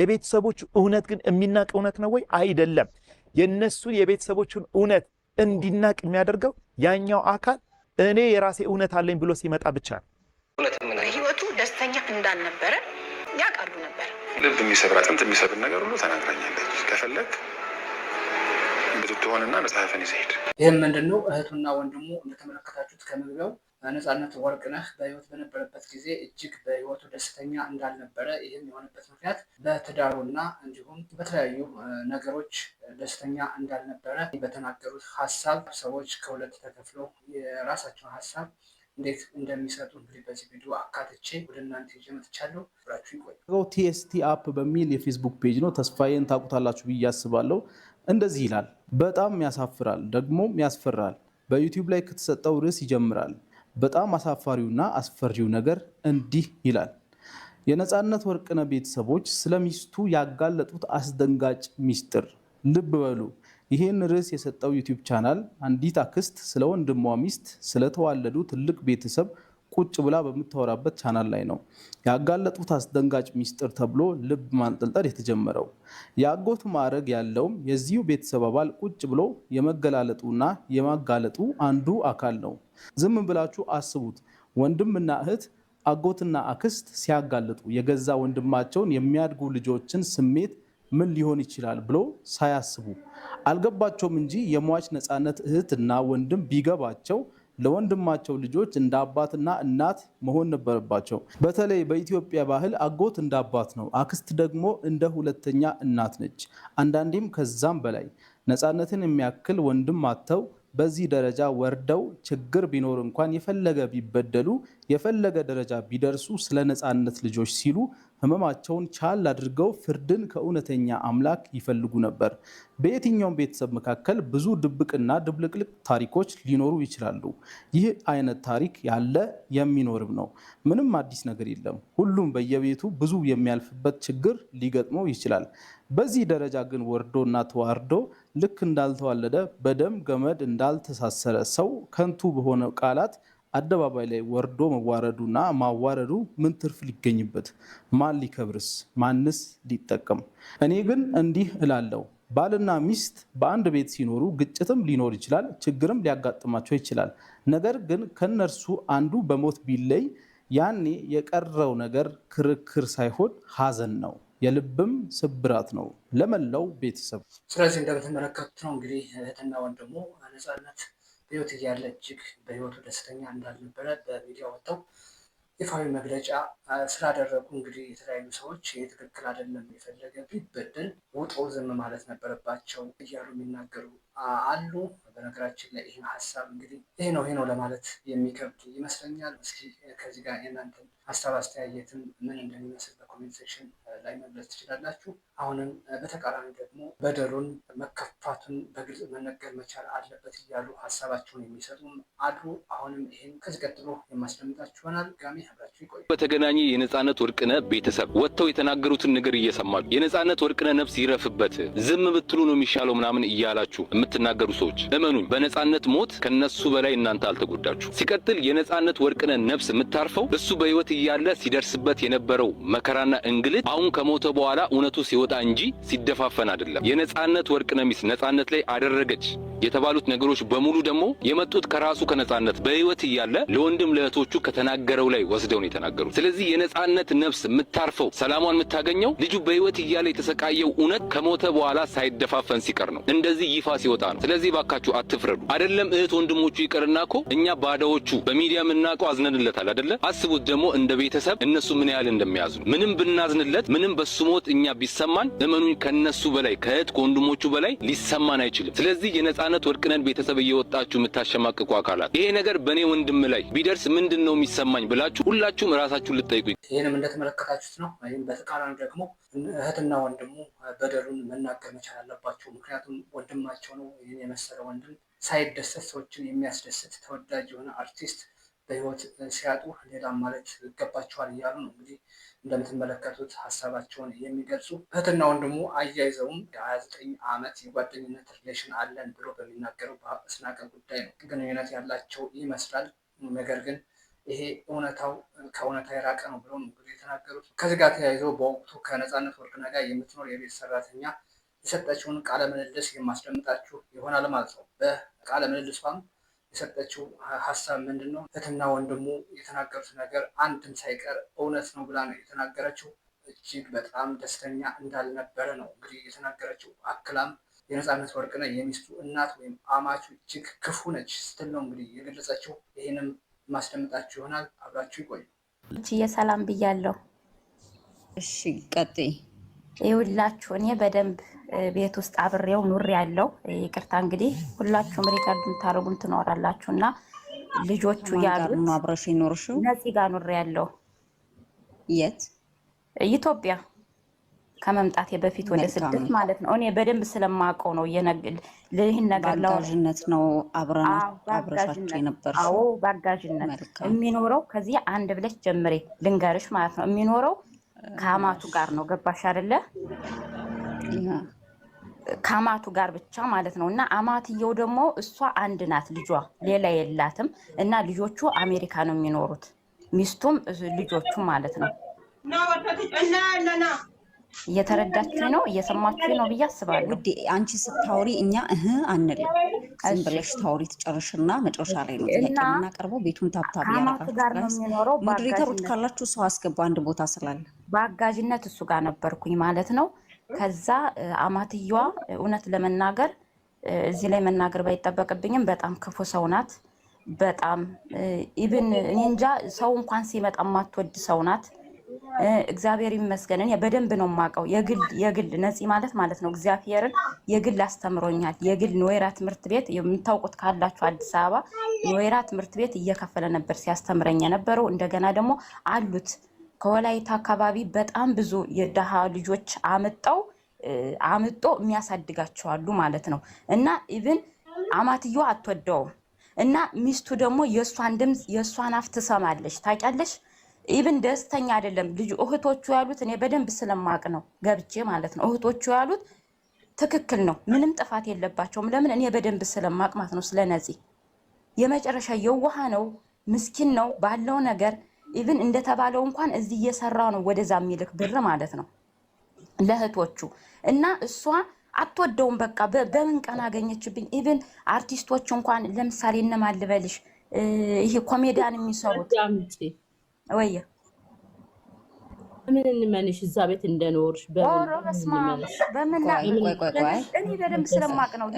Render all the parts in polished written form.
የቤተሰቦቹ እውነት ግን የሚናቅ እውነት ነው ወይ? አይደለም። የነሱን የቤተሰቦቹን እውነት እንዲናቅ የሚያደርገው ያኛው አካል እኔ የራሴ እውነት አለኝ ብሎ ሲመጣ ብቻ ነው። ህይወቱ ደስተኛ እንዳልነበረ ያውቃሉ ነበር። ልብ የሚሰብር አጥንት የሚሰብር ነገር ሁሉ ተናግራኛለች። ከፈለግ ብትሆንና መጽሐፍን ይዘሄድ። ይህም ምንድነው? እህቱና ወንድሙ እንደተመለከታችሁት ከምግቢያው ነፃነት ወርቅነህ በህይወት በነበረበት ጊዜ እጅግ በህይወቱ ደስተኛ እንዳልነበረ፣ ይህም የሆነበት ምክንያት በትዳሩና እንዲሁም በተለያዩ ነገሮች ደስተኛ እንዳልነበረ በተናገሩት ሀሳብ ሰዎች ከሁለት ተከፍለው የራሳቸውን ሀሳብ እንዴት እንደሚሰጡ እንግዲህ በዚህ ቪዲዮ አካትቼ ወደ እናንተ ይዤ መጥቻለሁ። ብራችሁ ይቆዩ። ቲኤስቲ አፕ በሚል የፌስቡክ ፔጅ ነው። ተስፋዬን ታውቁታላችሁ ብዬ አስባለሁ። እንደዚህ ይላል። በጣም ያሳፍራል፣ ደግሞም ያስፈራል። በዩቲዩብ ላይ ከተሰጠው ርዕስ ይጀምራል። በጣም አሳፋሪውና አስፈሪው ነገር እንዲህ ይላል። የነፃነት ወርቅነህ ቤተሰቦች ስለ ሚስቱ ያጋለጡት አስደንጋጭ ሚስጥር። ልብ በሉ። ይህን ርዕስ የሰጠው ዩቲዩብ ቻናል አንዲት አክስት ስለ ወንድሟ ሚስት ስለተዋለዱ ትልቅ ቤተሰብ ቁጭ ብላ በምታወራበት ቻናል ላይ ነው ያጋለጡት አስደንጋጭ ሚስጥር ተብሎ ልብ ማንጠልጠል የተጀመረው። የአጎት ማዕረግ ያለውም የዚሁ ቤተሰብ አባል ቁጭ ብሎ የመገላለጡና የማጋለጡ አንዱ አካል ነው። ዝም ብላችሁ አስቡት። ወንድምና እህት፣ አጎትና አክስት ሲያጋልጡ የገዛ ወንድማቸውን የሚያድጉ ልጆችን ስሜት ምን ሊሆን ይችላል ብሎ ሳያስቡ አልገባቸውም እንጂ የሟች ነፃነት እህትና ወንድም ቢገባቸው ለወንድማቸው ልጆች እንደ አባትና እናት መሆን ነበረባቸው። በተለይ በኢትዮጵያ ባህል አጎት እንደ አባት ነው፣ አክስት ደግሞ እንደ ሁለተኛ እናት ነች። አንዳንዴም ከዛም በላይ። ነፃነትን የሚያክል ወንድም አጥተው በዚህ ደረጃ ወርደው ችግር ቢኖር እንኳን የፈለገ ቢበደሉ የፈለገ ደረጃ ቢደርሱ ስለ ነፃነት ልጆች ሲሉ ህመማቸውን ቻል አድርገው ፍርድን ከእውነተኛ አምላክ ይፈልጉ ነበር። በየትኛውም ቤተሰብ መካከል ብዙ ድብቅና ድብልቅልቅ ታሪኮች ሊኖሩ ይችላሉ። ይህ አይነት ታሪክ ያለ የሚኖርም ነው። ምንም አዲስ ነገር የለም። ሁሉም በየቤቱ ብዙ የሚያልፍበት ችግር ሊገጥመው ይችላል። በዚህ ደረጃ ግን ወርዶና ተዋርዶ ልክ እንዳልተዋለደ በደም ገመድ እንዳልተሳሰረ ሰው ከንቱ በሆነ ቃላት አደባባይ ላይ ወርዶ መዋረዱና ማዋረዱ ምን ትርፍ ሊገኝበት? ማን ሊከብርስ? ማንስ ሊጠቀም? እኔ ግን እንዲህ እላለሁ። ባልና ሚስት በአንድ ቤት ሲኖሩ ግጭትም ሊኖር ይችላል፣ ችግርም ሊያጋጥማቸው ይችላል። ነገር ግን ከነርሱ አንዱ በሞት ቢለይ ያኔ የቀረው ነገር ክርክር ሳይሆን ሀዘን ነው፣ የልብም ስብራት ነው ለመላው ቤተሰብ። ስለዚህ እንደምትመለከቱት ነው እንግዲህ እህትና ወንድሙ ነፃነት በህይወት እያለ እጅግ በህይወቱ ደስተኛ እንዳልነበረ በሚዲያ ወጥተው ይፋዊ መግለጫ ስላደረጉ እንግዲህ የተለያዩ ሰዎች ይህ ትክክል አይደለም፣ የፈለገ ቢበደል ውጦ ዝም ማለት ነበረባቸው እያሉ የሚናገሩ አሉ። በነገራችን ላይ ይህን ሀሳብ እንግዲህ ይሄ ነው ለማለት የሚከብድ ይመስለኛል። እስኪ ከዚህ ጋር የእናንተን ሀሳብ አስተያየትም ምን እንደሚመስል በኮሜንት ሴክሽን ላይ መግለጽ ትችላላችሁ። አሁንም በተቃራኒ ደግሞ በደሉን መከፋቱን በግልጽ መነገር መቻል አለበት እያሉ ሀሳባቸውን የሚሰጡም አሉ። አሁንም ይህን ከዚህ ቀጥሎ የማስደምጣችሁ ይሆናል። ጋሚ አብራችሁ ይቆዩ። በተገናኘ የነፃነት ወርቅነህ ቤተሰብ ወጥተው የተናገሩትን ነገር እየሰማችሁ የነፃነት ወርቅነህ ነፍስ ይረፍበት ዝም ብትሉ ነው የሚሻለው ምናምን እያላችሁ የምትናገሩ ሰዎች እመኑኝ፣ በነፃነት ሞት ከነሱ በላይ እናንተ አልተጎዳችሁ። ሲቀጥል የነፃነት ወርቅነህ ነፍስ የምታርፈው እሱ በህይወት እያለ ሲደርስበት የነበረው መከራና እንግልት አሁን ከሞተ በኋላ እውነቱ ሲወጣ እንጂ ሲደፋፈን አይደለም። የነፃነት ወርቅነህ ሚስት ነፃነት ላይ አደረገች የተባሉት ነገሮች በሙሉ ደግሞ የመጡት ከራሱ ከነፃነት በህይወት እያለ ለወንድም ለእህቶቹ ከተናገረው ላይ ወስደው ነው የተናገሩት። ስለዚህ የነፃነት ነፍስ የምታርፈው ሰላሟን የምታገኘው ልጁ በህይወት እያለ የተሰቃየው እውነት ከሞተ በኋላ ሳይደፋፈን ሲቀር ነው፣ እንደዚህ ይፋ ሲወጣ ነው። ስለዚህ ባካችሁ አትፍረዱ። አይደለም እህት ወንድሞቹ ይቀርና እኮ እኛ ባዳዎቹ በሚዲያ የምናውቀው አዝነንለታል አይደለ? አስቡት ደግሞ እንደ ቤተሰብ እነሱ ምን ያህል እንደሚያዝኑ። ምንም ብናዝንለት ምንም በሱ ሞት እኛ ቢሰማን እመኑኝ ከነሱ በላይ ከእህት ከወንድሞቹ በላይ ሊሰማን አይችልም። ስለዚህ የነፃነት ወርቅነህን ቤተሰብ እየወጣችሁ የምታሸማቅቁ አካላት ይሄ ነገር በእኔ ወንድም ላይ ቢደርስ ምንድን ነው የሚሰማኝ ብላችሁ ሁላችሁም ራሳችሁን ልትጠይቁ። ይህንም እንደተመለከታችሁት ነው። ይህም በተቃራኒ ደግሞ እህትና ወንድሙ በደሉን መናገር መቻል አለባቸው። ምክንያቱም ወንድማቸው ነው። ይህን የመሰለ ወንድም ሳይደሰት ሰዎችን የሚያስደስት ተወዳጅ የሆነ አርቲስት በህይወት ሲያጡ ሌላ ማለት ይገባቸዋል እያሉ ነው እንግዲህ እንደምትመለከቱት ሀሳባቸውን የሚገልጹ። እህትና ወንድሙ አያይዘውም የ29 ዓመት የጓደኝነት ሪሌሽን አለን ብሎ በሚናገረው በአስናቀ ጉዳይ ነው ግንኙነት ያላቸው ይመስላል። ነገር ግን ይሄ እውነታው ከእውነታ የራቀ ነው ብለው እንግዲህ የተናገሩት። ከዚህ ጋር ተያይዞ በወቅቱ ከነፃነት ወርቅነህ ጋር የምትኖር የቤት ሰራተኛ የሰጠችውን ቃለ ምልልስ የማስደምጣችሁ ይሆናል ማለት ነው። በቃለ ምልልሷም የሰጠችው ሀሳብ ምንድን ነው? እህትና ወንድሙ የተናገሩት ነገር አንድም ሳይቀር እውነት ነው ብላ ነው የተናገረችው። እጅግ በጣም ደስተኛ እንዳልነበረ ነው እንግዲህ የተናገረችው። አክላም የነፃነት ወርቅነህ የሚስቱ እናት ወይም አማቹ እጅግ ክፉ ነች ስትል ነው እንግዲህ የገለጸችው። ይህንም ማስደምጣችሁ ይሆናል። አብራችሁ ይቆዩ። ሰላም ብያለሁ። እሺ ቀጥይ። ይኸውላችሁ እኔ በደንብ ቤት ውስጥ አብሬው ኑር ያለው ይቅርታ እንግዲህ ሁላችሁም ሪካርድ የምታደርጉም ትኖራላችሁ እና ልጆቹ ያሉት ነው አብረሽ ይኖርሽው ነፂ ጋር ኑር ያለው የት ኢትዮጵያ ከመምጣቴ በፊት ወደ ስደት ማለት ነው። እኔ በደንብ ስለማውቀው ነው ይህን ነገር ባጋዥነት ነው አብረሻቸው የነበርሽው? አዎ ባጋዥነት የሚኖረው ከዚህ አንድ ብለሽ ጀምሬ ልንገርሽ ማለት ነው። የሚኖረው ከአማቱ ጋር ነው። ገባሽ አይደለ? ከአማቱ ጋር ብቻ ማለት ነው። እና አማትየው ደግሞ እሷ አንድ ናት፣ ልጇ ሌላ የላትም። እና ልጆቹ አሜሪካ ነው የሚኖሩት፣ ሚስቱም ልጆቹ ማለት ነው። እየተረዳችሁ ነው፣ እየሰማችሁ ነው ብዬ አስባለሁ። ውዴ አንቺ ስታወሪ እኛ አንልም፣ ዝም ብለሽ ታወሪ ትጨርሽና መጨረሻ ላይ ነው ጥያቄ የምናቀርበው። ቤቱን ታብታብ ያደርጋችሁ ሞዴሬተሮች ካላችሁ ሰው አስገባ፣ አንድ ቦታ ስላለ በአጋዥነት እሱ ጋር ነበርኩኝ ማለት ነው። ከዛ አማትየዋ እውነት ለመናገር እዚህ ላይ መናገር ባይጠበቅብኝም በጣም ክፉ ሰው ናት። በጣም ኢቭን እኔ እንጃ ሰው እንኳን ሲመጣ ማትወድ ሰው ናት። እግዚአብሔር ይመስገን እኔ በደንብ ነው የማውቀው። የግል ነፂ ማለት ነው እግዚአብሔርን የግል አስተምሮኛል። የግል ኖዌራ ትምህርት ቤት የምታውቁት ካላችሁ አዲስ አበባ ኖዌራ ትምህርት ቤት እየከፈለ ነበር ሲያስተምረኝ የነበረው። እንደገና ደግሞ አሉት ከወላይታ አካባቢ በጣም ብዙ የደሃ ልጆች አምጦ የሚያሳድጋቸው አሉ ማለት ነው። እና ኢቭን አማትየዋ አትወደውም እና ሚስቱ ደግሞ የእሷን ድምፅ የእሷን አፍ ትሰማለች። ታውቂያለሽ? ኢቭን ደስተኛ አይደለም ልጁ። እህቶቹ ያሉት እኔ በደንብ ስለማቅ ነው ገብቼ ማለት ነው። እህቶቹ ያሉት ትክክል ነው፣ ምንም ጥፋት የለባቸውም። ለምን? እኔ በደንብ ስለማቅ ማለት ነው። ስለ ነፂ የመጨረሻ የዋህ ነው፣ ምስኪን ነው ባለው ነገር ኢቭን እንደተባለው እንኳን እዚህ እየሰራ ነው ወደዛ የሚልክ ብር ማለት ነው ለእህቶቹ። እና እሷ አትወደውም። በቃ በምን ቀን አገኘችብኝ? ኢቭን አርቲስቶች እንኳን ለምሳሌ እነማን ልበልሽ፣ ይሄ ኮሜዲያን የሚሰሩት ወይ ምን እንመንሽ እዛ ቤት እንደኖርሽ በምን እኔ በደንብ ስለማቅ ነው።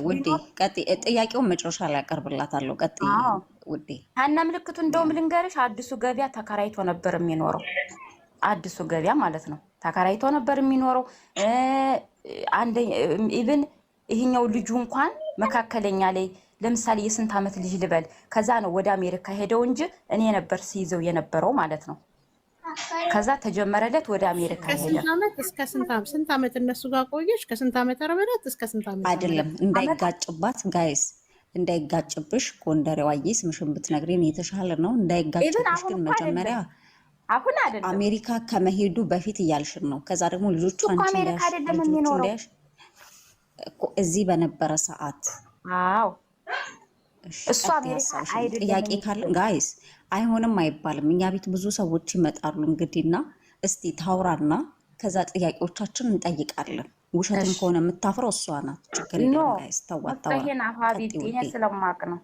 ውዴ ቀጥይ፣ ጥያቄውን መጨረሻ ላይ አቀርብላታለሁ። ቀጥይ ውዴ። ሀና ምልክቱ እንደውም ልንገርሽ፣ አዲሱ ገበያ ተከራይቶ ነበር የሚኖረው። አዲሱ ገበያ ማለት ነው ተከራይቶ ነበር የሚኖረው። ኢቭን ይሄኛው ልጁ እንኳን መካከለኛ ላይ ለምሳሌ የስንት ዓመት ልጅ ልበል፣ ከዛ ነው ወደ አሜሪካ ሄደው እንጂ እኔ ነበር ሲይዘው የነበረው ማለት ነው። ከዛ ተጀመረለት ወደ አሜሪካ ሄደ። ከስንት ዓመት እስከ ስንት ዓመት እነሱ ጋር ቆየሽ? ከስንት ዓመት አረበለት እስከ ስንት ዓመት? አይደለም እንዳይጋጭባት ጋይስ፣ እንዳይጋጭብሽ ጎንደሬዋዬ ስምሽን ብትነግሪን የተሻለ ነው። እንዳይጋጭብሽ ግን መጀመሪያ አሁን አይደለም አሜሪካ ከመሄዱ በፊት እያልሽን ነው። ከዛ ደግሞ ልጆቹ አንቺ አሜሪካ አይደለም የሚኖረው እዚህ በነበረ ሰዓት። አዎ እሱ አሜሪካ አይደለም። ጥያቄ ካለ ጋይስ አይሆንም አይባልም። እኛ ቤት ብዙ ሰዎች ይመጣሉ እንግዲህና እስቲ ታውራና ከዛ ጥያቄዎቻችን እንጠይቃለን። ውሸትም ከሆነ የምታፍረው እሷ ናት። ችግር የለም ጋይስ ተዋጣው። ይሄን ሀቢቲ ይሄ ስለማቅ ነው።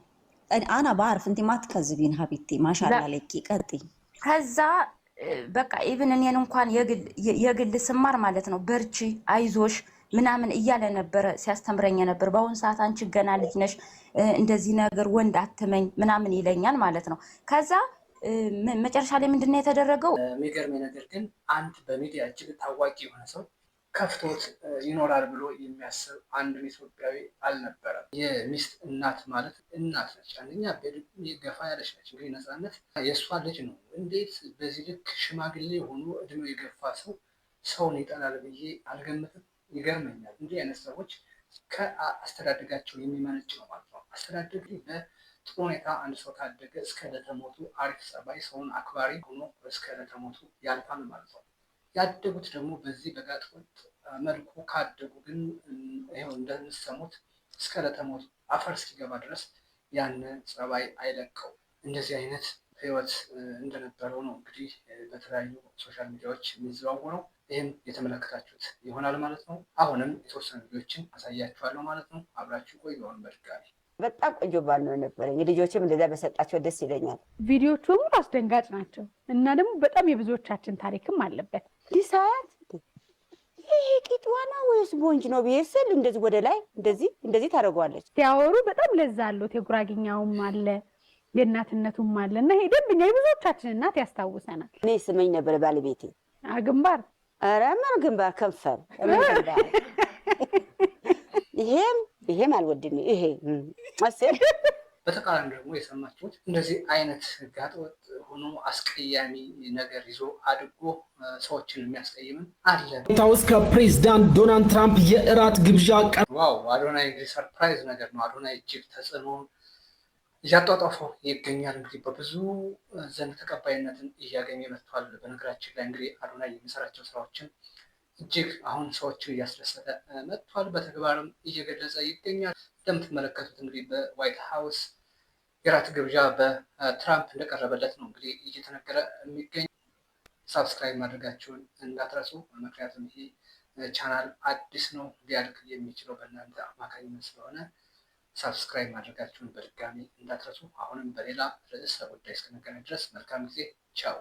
አና ባርፍ እንት ማት ከዝቢን ሀቢቲ ማሻአላ ለቂ ቀጥይ። ከዛ በቃ ኢቭን እኔን እንኳን የግል ስማር ማለት ነው በርቺ አይዞሽ ምናምን እያለ ነበረ ሲያስተምረኝ ነበር። በአሁን ሰዓት አንቺ ገና ልጅ ነሽ፣ እንደዚህ ነገር ወንድ አትመኝ ምናምን ይለኛል ማለት ነው። ከዛ መጨረሻ ላይ ምንድነው የተደረገው? የሚገርመኝ ነገር ግን አንድ በሚዲያ እጅግ ታዋቂ የሆነ ሰው ከፍቶት ይኖራል ብሎ የሚያስብ አንድ ኢትዮጵያዊ አልነበረም። የሚስት እናት ማለት እናት ነች። አንደኛ ገፋ ያለች ነች። እንግዲህ ነፃነት የእሷ ልጅ ነው። እንዴት በዚህ ልክ ሽማግሌ ሆኖ እድሜው የገፋ ሰው ሰውን ይጠላል ብዬ አልገምትም። ይገርመኛል። እንዲህ አይነት ሰዎች ከአስተዳደጋቸው የሚመነጭ ነው ማለት ነው። አስተዳደግ በጥሩ ሁኔታ አንድ ሰው ካደገ እስከ ለተሞቱ አሪፍ ጸባይ፣ ሰውን አክባሪ ሆኖ እስከ ለተሞቱ ያልፋል ማለት ነው። ያደጉት ደግሞ በዚህ በጋጥ ወጥ መልኩ ካደጉ ግን ይኸው እንደምትሰሙት እስከ ለተሞቱ አፈር እስኪገባ ድረስ ያን ጸባይ አይለቀው። እንደዚህ አይነት ህይወት እንደነበረው ነው እንግዲህ በተለያዩ ሶሻል ሚዲያዎች የሚዘዋወረው። ይህም የተመለከታችሁት ይሆናል ማለት ነው። አሁንም የተወሰኑ ቪዲዮችን አሳያችኋለሁ ማለት ነው። አብራችሁ ቆዩ። አሁን በድጋሚ በጣም ቆንጆ ባል ነው ነበረ። ልጆችም እንደዛ በሰጣቸው ደስ ይለኛል። ቪዲዮቹ ሁሉ አስደንጋጭ ናቸው እና ደግሞ በጣም የብዙዎቻችን ታሪክም አለበት። ዲሳያት ይሄ ቂጥዋ ነው ወይስ ቦንጅ ነው ብዬ ስል እንደዚህ ወደ ላይ እንደዚህ ታደርገዋለች። ሲያወሩ በጣም ለዛ አሉት። የጉራግኛውም አለ የእናትነቱም አለ እና ይሄ ደንብኛ የብዙዎቻችን እናት ያስታውሰናል። እኔ ስመኝ ነበር ባለቤቴ ግንባር፣ ኧረ ምን ግንባር ከንፈር ይሄም አልወድም። ይሄ በተቃራኒ ደግሞ የሰማችሁት እንደዚህ አይነት ጋጠወጥ ሆኖ አስቀያሚ ነገር ይዞ አድጎ ሰዎችን የሚያስቀይምን አለ። ውስጥ ከፕሬዚዳንት ዶናልድ ትራምፕ የእራት ግብዣ ዋው! አዶናይ እንግዲህ ሰርፕራይዝ ነገር ነው። አዶናይ እጅግ ተጽዕኖ እያጧጧፈው ይገኛል። እንግዲህ በብዙ ዘንድ ተቀባይነትን እያገኘ መጥቷል። በነገራችን ላይ እንግዲህ አዶናይ የሚሰራቸው ስራዎችን እጅግ አሁን ሰዎችን እያስደሰተ መጥቷል። በተግባርም እየገለጸ ይገኛል። እንደምትመለከቱት እንግዲህ በዋይት ሀውስ የራት ግብዣ በትራምፕ እንደቀረበለት ነው እንግዲህ እየተነገረ የሚገኝ። ሳብስክራይብ ማድረጋችሁን እንዳትረሱ። ምክንያቱም ይሄ ቻናል አዲስ ነው፣ ሊያድግ የሚችለው በእናንተ አማካኝነት ስለሆነ ሳብስክራይብ ማድረጋችሁን በድጋሚ እንዳትረሱ። አሁንም በሌላ ርዕሰ ጉዳይ እስክንገናኝ ድረስ መልካም ጊዜ። ቻው።